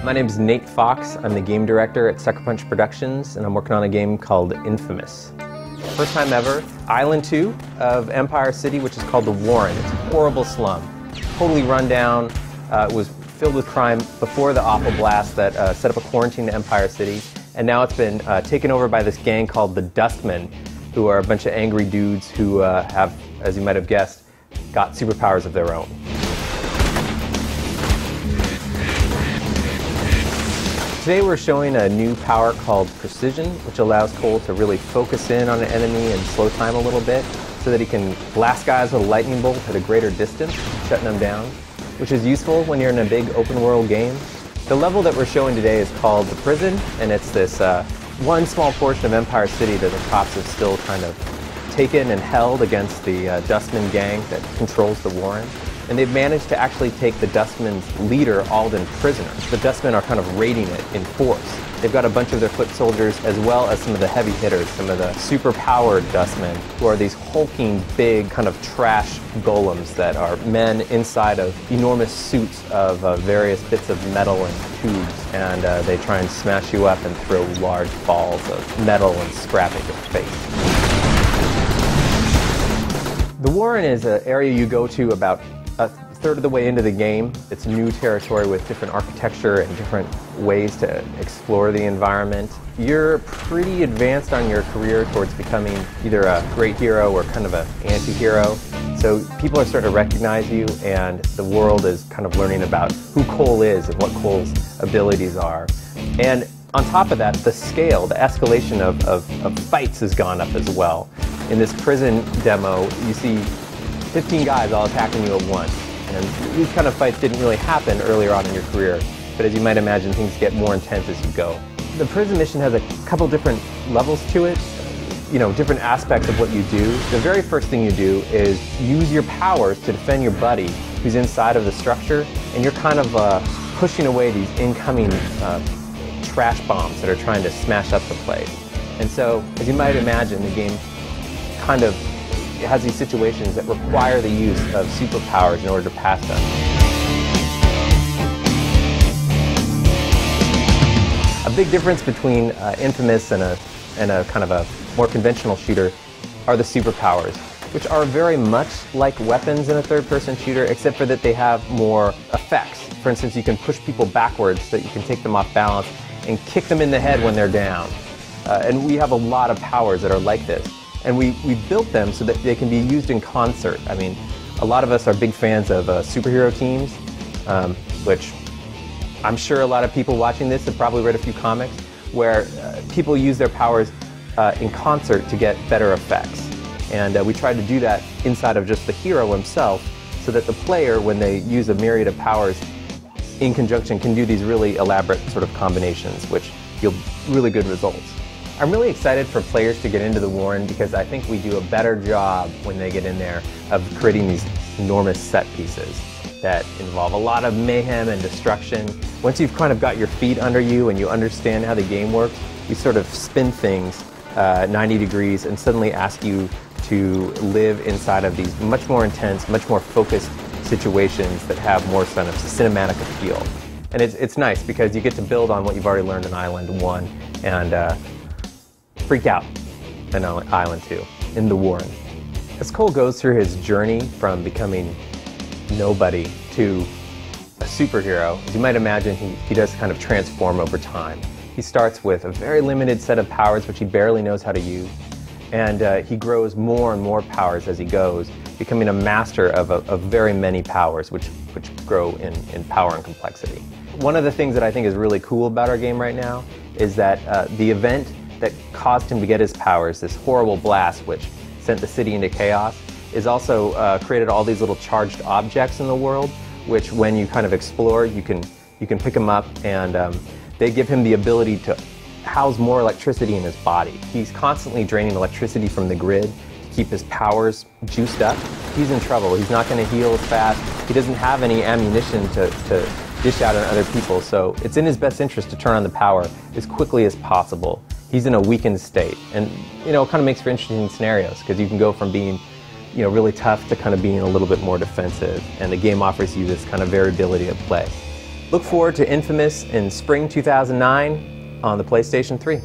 My name is Nate Fox. I'm the game director at Sucker Punch Productions, and I'm working on a game called InFamous. First time ever, Island 2 of Empire City, which is called The Warren. It's a horrible slum, totally run down. It was filled with crime before the awful blast that set up a quarantine to Empire City, and now it's been taken over by this gang called the Dustmen, who are a bunch of angry dudes who have, as you might have guessed, got superpowers of their own. Today we're showing a new power called Precision, which allows Cole to really focus in on an enemy and slow time a little bit so that he can blast guys with a lightning bolt at a greater distance, shutting them down, which is useful when you're in a big open world game. The level that we're showing today is called the Prison, and it's this one small portion of Empire City that the cops have still kind of taken and held against the Dustman gang that controls the Warren. And they've managed to actually take the Dustman's leader, Alden, prisoner. The Dustmen are kind of raiding it in force. They've got a bunch of their foot soldiers as well as some of the heavy hitters, some of the super-powered Dustmen, who are these hulking, big, kind of trash golems that are men inside of enormous suits of various bits of metal and tubes, and they try and smash you up and throw large balls of metal and scrap at your face. The Warren is an area you go to about a third of the way into the game. It's new territory with different architecture and different ways to explore the environment. You're pretty advanced on your career towards becoming either a great hero or kind of an anti-hero. So people are starting to recognize you, and the world is kind of learning about who Cole is and what Cole's abilities are. And on top of that, the scale, the escalation of fights has gone up as well. In this prison demo, you see 15 guys all attacking you at once. And these kind of fights didn't really happen earlier on in your career, but as you might imagine, things get more intense as you go. The prison mission has a couple different levels to it, different aspects of what you do. The very first thing you do is use your powers to defend your buddy who's inside of the structure, and you're kind of pushing away these incoming trash bombs that are trying to smash up the place. And so, as you might imagine, the game kind of has these situations that require the use of superpowers in order to pass them. A big difference between InFamous and a kind of a more conventional shooter are the superpowers, which are very much like weapons in a third-person shooter, except for that they have more effects. For instance, you can push people backwards so that you can take them off balance and kick them in the head when they're down. And we have a lot of powers that are like this. And we built them so that they can be used in concert. I mean, a lot of us are big fans of superhero teams, which I'm sure a lot of people watching this have probably read a few comics, where people use their powers in concert to get better effects. And we tried to do that inside of just the hero himself, so that the player, when they use a myriad of powers in conjunction, can do these really elaborate sort of combinations, which yield really good results. I'm really excited for players to get into the Warren because I think we do a better job when they get in there of creating these enormous set pieces that involve a lot of mayhem and destruction. Once you've kind of got your feet under you and you understand how the game works, you sort of spin things 90 degrees and suddenly ask you to live inside of these much more intense, much more focused situations that have more sort of cinematic appeal. And it's nice because you get to build on what you've already learned in Island 1 and freak out in Island 2, in the Warren. As Cole goes through his journey from becoming nobody to a superhero, as you might imagine, he does kind of transform over time. He starts with a very limited set of powers which he barely knows how to use, and he grows more and more powers as he goes, becoming a master of very many powers which grow in power and complexity. One of the things that I think is really cool about our game right now is that the event that caused him to get his powers, this horrible blast which sent the city into chaos, is also created all these little charged objects in the world, which when you kind of explore, you can pick them up, and they give him the ability to house more electricity in his body. He's constantly draining electricity from the grid to keep his powers juiced up. He's in trouble. He's not going to heal as fast. He doesn't have any ammunition to dish out on other people, so it's in his best interest to turn on the power as quickly as possible. He's in a weakened state, and it kind of makes for interesting scenarios because you can go from being really tough to kind of being a little bit more defensive, and the game offers you this kind of variability of play. Look forward to InFamous in spring 2009 on the PlayStation 3.